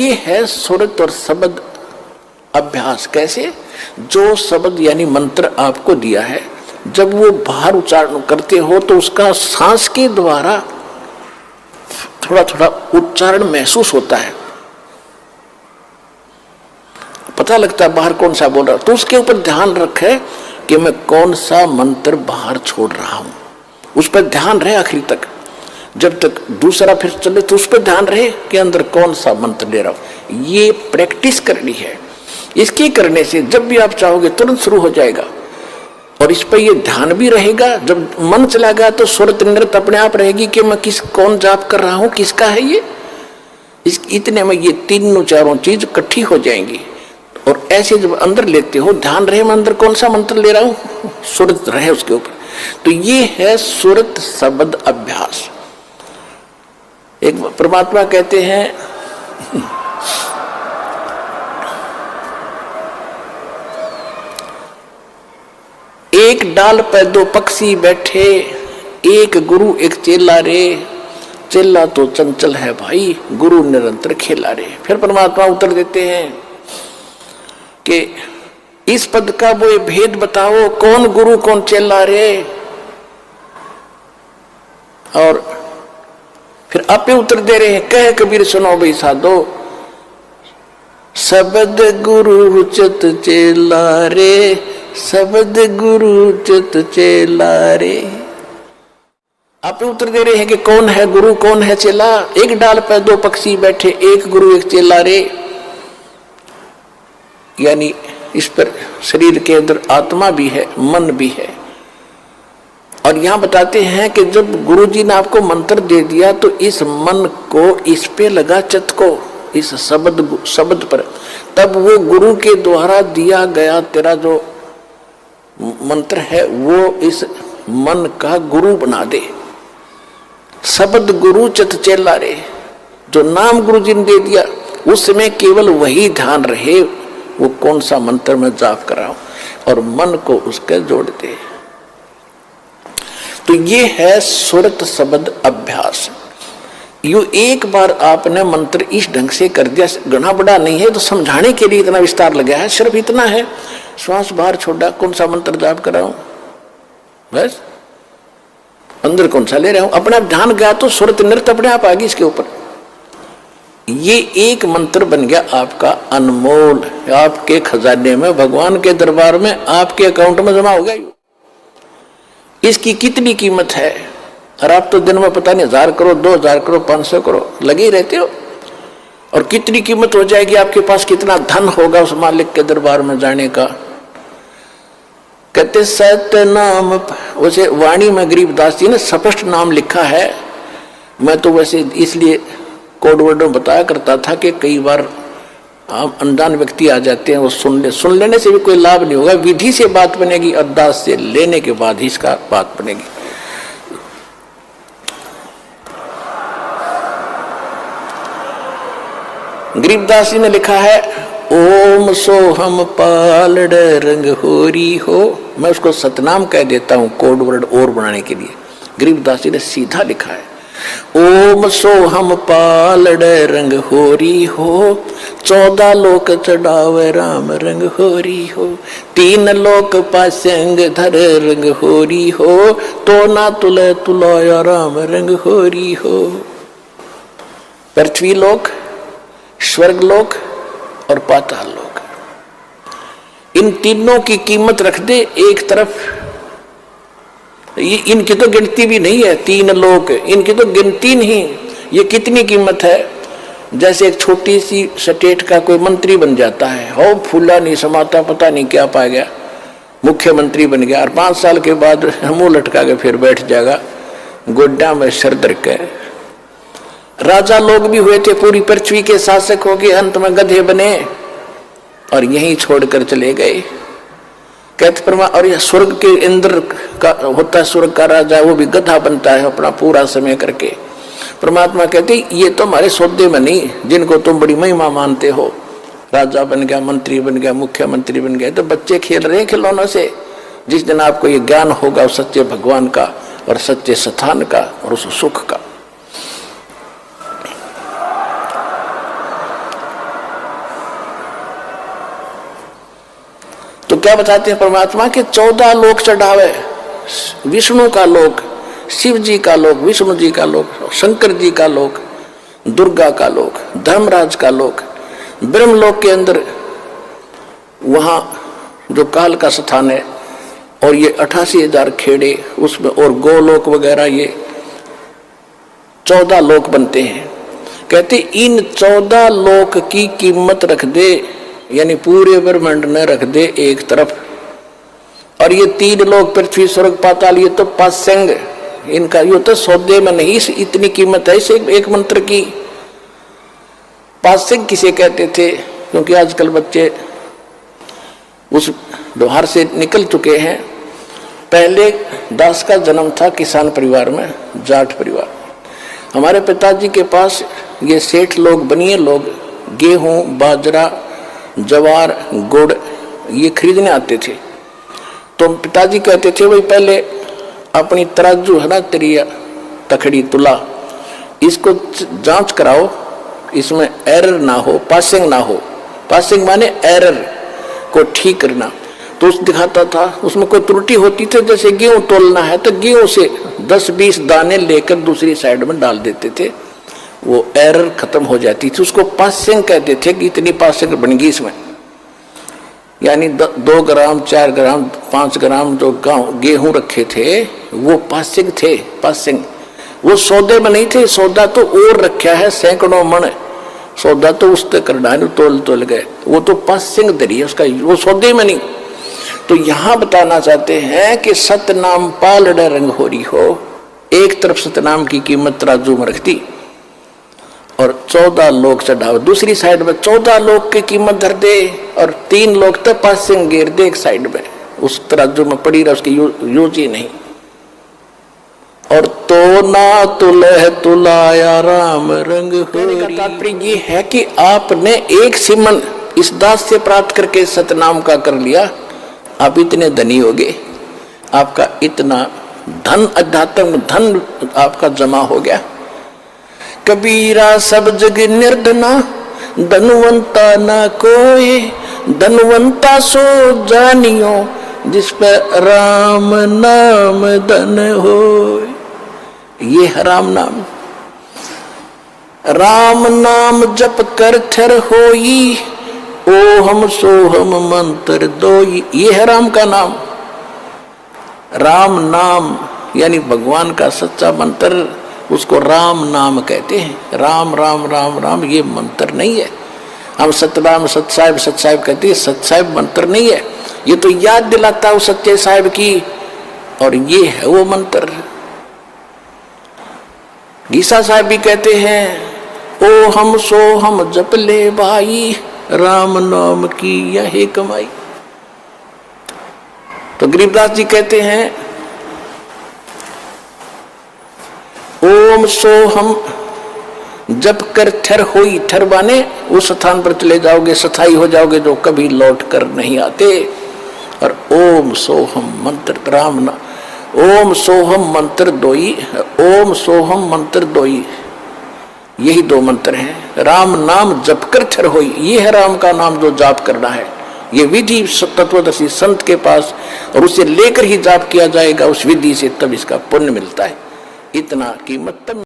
ये है सुरत और शब्द अभ्यास। कैसे? जो शब्द यानी मंत्र आपको दिया है, जब वो बाहर उच्चारण करते हो तो उसका सांस के द्वारा थोड़ा थोड़ा उच्चारण महसूस होता है, पता लगता है बाहर कौन सा बोल रहा है। तो उसके ऊपर ध्यान रखे कि मैं कौन सा मंत्र बाहर छोड़ रहा हूं, उस पर ध्यान रहे आखिरी तक। जब तक दूसरा फिर चले तो उस पर ध्यान रहे कि अंदर कौन सा मंत्र ले रहा हूं। ये प्रैक्टिस करनी है। इसके करने से जब भी आप चाहोगे तुरंत शुरू हो जाएगा, और इस पर ये ध्यान भी रहेगा। जब मन चला गया तो सुरत नृत्य अपने आप रहेगी कि मैं कौन जाप कर रहा हूं, किसका है ये। इतने में ये तीनों चारों चीज इकट्ठी हो जाएंगी। और ऐसे जब अंदर लेते हो, ध्यान रहे मैं अंदर कौन सा मंत्र ले रहा हूं, सुरत रहे उसके ऊपर। तो ये है सुरत शब्द अभ्यास। एक परमात्मा कहते हैं एक डाल पे दो पक्षी बैठे, एक गुरु एक चेला रे। चेला तो चंचल है भाई, गुरु निरंतर खेला रे। फिर परमात्मा उत्तर देते हैं कि इस पद का वो भेद बताओ, कौन गुरु कौन चेला रे। और फिर आपे उत्तर दे रहे हैं, कह कबीर सुनो भाई साधो, शब्द गुरु चित चेला रे, शब्द गुरु चित चेला रे। आप उत्तर दे रहे हैं कि कौन है गुरु कौन है चेला। एक डाल पर दो पक्षी बैठे, एक गुरु एक चेला रे। यानी इस पर शरीर के अंदर आत्मा भी है, मन भी है। और यहां बताते हैं कि जब गुरु जी ने आपको मंत्र दे दिया तो इस मन को इस पे लगा, चित्त को इस शब्द पर, तब वो गुरु के द्वारा दिया गया तेरा जो मंत्र है वो इस मन का गुरु बना दे। शब्द गुरु चित चेला रे, जो नाम गुरु जी ने दे दिया उसमें केवल वही ध्यान रहे, वो कौन सा मंत्र में जाप कर रहा हूं, और मन को उसके जोड़ दे। तो ये है सुरत शब्द अभ्यास। यू एक बार आपने मंत्र इस ढंग से कर दिया, घना बड़ा नहीं है तो समझाने के लिए इतना विस्तार लगा है, सिर्फ इतना है, श्वास बाहर छोड़ा, कौन सा मंत्र जाप कर रहा हूं, बस अंदर कौन सा ले रहा हूं, अपने आप ध्यान गया तो सुरत नृत्य अपने आप आ गई इसके ऊपर। ये एक मंत्र बन गया आपका अनमोल, आपके खजाने में, भगवान के दरबार में, आपके अकाउंट में जमा हो गया। इसकी कितनी कीमत है, और आप तो दिन में पता नहीं 1000 करो, 2000 करो, 500 करो लगे ही रहते हो। और कितनी कीमत हो जाएगी आपके पास, कितना धन होगा उस मालिक के दरबार में जाने का। कहते सत्य नाम, वैसे वाणी में गरीबदास जी ने स्पष्ट नाम लिखा है। मैं तो वैसे इसलिए कोड वर्ड में बताया करता था कि कई बार अनजान व्यक्ति आ जाते हैं, वो सुन लेने से भी कोई लाभ नहीं होगा। विधि से बात बनेगी, अरदास से लेने के बाद ही इसका बात बनेगी। गरीबदास जी ने लिखा है, ओम सोहम पालड़ रंग होरी हो। मैं उसको सतनाम कह देता हूं कोड वर्ड और बनाने के लिए। गरीबदास जी ने सीधा लिखा है, ओम सोहम पालड़ रंग होरी हो, 14 लोक चढ़ावे राम रंग होरी हो, 3 लोक पासंग धर रंग होरी हो, तो ना तुले तुलाया राम रंग होरी हो। पृथ्वी लोक, स्वर्ग लोक और पाताल लोक, इन तीनों की कीमत रख दे एक तरफ। इनकी तो गिनती भी नहीं है, 3 लोक, इनकी तो गिनती नहीं। ये कितनी कीमत है। जैसे एक छोटी सी स्टेट का कोई मंत्री बन जाता है, हो फूला नहीं समाता, पता नहीं क्या पा गया, मुख्यमंत्री बन गया, और 5 साल के बाद मुंह लटका के फिर बैठ जाएगा गोड्डा में सर दर के। राजा लोग भी हुए थे, पूरी पृथ्वी के शासक हो गए, अंत में गधे बने और यहीं छोड़कर चले गए। कहते परमा, और यह स्वर्ग के इंद्र का होता है, स्वर्ग का राजा, वो भी गधा बनता है अपना पूरा समय करके। परमात्मा कहते ये तो हमारे सौदे में नहीं, जिनको तुम बड़ी महिमा मानते हो, राजा बन गया, मंत्री बन गया, मुख्यमंत्री बन गया, तो बच्चे खेल रहे हैं खिलौनों से। जिस दिन आपको ये ज्ञान होगा उस सच्चे भगवान का और सच्चे स्थान का और उस सुख का। क्या बताते हैं परमात्मा के 14 लोक चढ़ावे, विष्णु का लोक, शिव जी का लोक, विष्णु जी का लोक, शंकर जी का लोक, दुर्गा का लोक, धर्मराज का लोक, ब्रह्मलोक के अंदर वहां जो काल का स्थान है, और ये 88,000 खेड़े उसमें, और गोलोक वगैरह, ये 14 लोक बनते हैं। कहते इन 14 लोक की कीमत रख दे, यानी पूरे ब्रह्मांड में रख दे एक तरफ, और ये 3 लोक पृथ्वी स्वर्ग पाताल, ये तो पासंग, इनका ये तो सौदे में नहीं इतनी कीमत है इसे एक मंत्र की। पासंग किसे कहते थे? क्योंकि आजकल बच्चे उस व्यवहार से निकल चुके हैं। पहले दास का जन्म था किसान परिवार में, जाट परिवार। हमारे पिताजी के पास ये सेठ लोग, बनिए लोग गेहूं, बाजरा, ज्वार, गुड़ ये खरीदने आते थे। तो पिताजी कहते थे भाई पहले अपनी तराजू है ना, तेरी तखड़ी तुला, इसको जांच कराओ, इसमें एरर ना हो, पासिंग ना हो। पासिंग माने एरर को ठीक करना। तो उस दिखाता था, उसमें कोई त्रुटि होती थी, जैसे गेहूं तोलना है तो गेहूं से 10-20 दाने लेकर दूसरी साइड में डाल देते थे, वो एरर खत्म हो जाती थी। उसको पासिंग कहते थे कि इतनी पासिंग बन गई इसमें, यानी 2 ग्राम, 4 ग्राम, 5 ग्राम जो गेहूं रखे थे वो पासिंग थे। पासिंग वो सौदे में नहीं थे, सौदा तो और रखा है सैकड़ों मन, सौदा तो उससे करना है, तोल गए, वो तो पासिंग दरी है उसका, वो सौदे में नहीं। तो यहां बताना चाहते हैं कि सतनाम पालड़े रंग हो रही हो, एक तरफ सतनाम की कीमत तराजू में रखती और 14 लोग चढ़ावे, दूसरी साइड में 14 लोग की कीमत धर दे, और 3 लोग तो पासिंग गिर दे एक साइड में, उस तराजू में पड़ी रहा, उसकी यूज ही नहीं। और तो ना तुलह तुलाया राम रंग हो। तात्पर्य ये है कि आपने एक सिमन इस दास से प्राप्त करके सतनाम का कर लिया, आप इतने धनी हो गए, आपका इतना धन, अध्यात्म धन आपका जमा हो गया। कबीरा सब जग निर्धना, धनवंता ना कोई, धनवंता सो जानियो, जिस पर राम नाम धन हो। ये है राम नाम। राम नाम जप कर थर होई, ओ हम सो हम मंत्र दोई। ये है राम का नाम। राम नाम यानी भगवान का सच्चा मंत्र, उसको राम नाम कहते हैं। राम राम राम राम ये मंत्र नहीं है। हम सतनाम सतसाहिब सतसाहिब कहते हैं, सतसाहिब मंत्र नहीं है, ये तो याद दिलाता है सच्चे साहिब की, और ये है वो मंत्र। गीसा साहब भी कहते हैं, ओ हम सो हम जप ले भाई, राम नाम की यही कमाई। तो गरीबदास जी कहते हैं, ओम सो हम जप कर थर होई, थर बाने उस स्थान पर चले जाओगे, स्थाई हो जाओगे जो कभी लौट कर नहीं आते। और ओम सोहम मंत्र राम ना, ओम सोहम मंत्र दोई, ओम सोहम मंत्र दोई, यही 2 मंत्र हैं। राम नाम जप कर थर होई, ये है राम का नाम जो जाप करना है। ये विधि तत्वदर्शी संत के पास, और उसे लेकर ही जाप किया जाएगा उस विधि से, तब इसका पुण्य मिलता है। इतना कीमत तब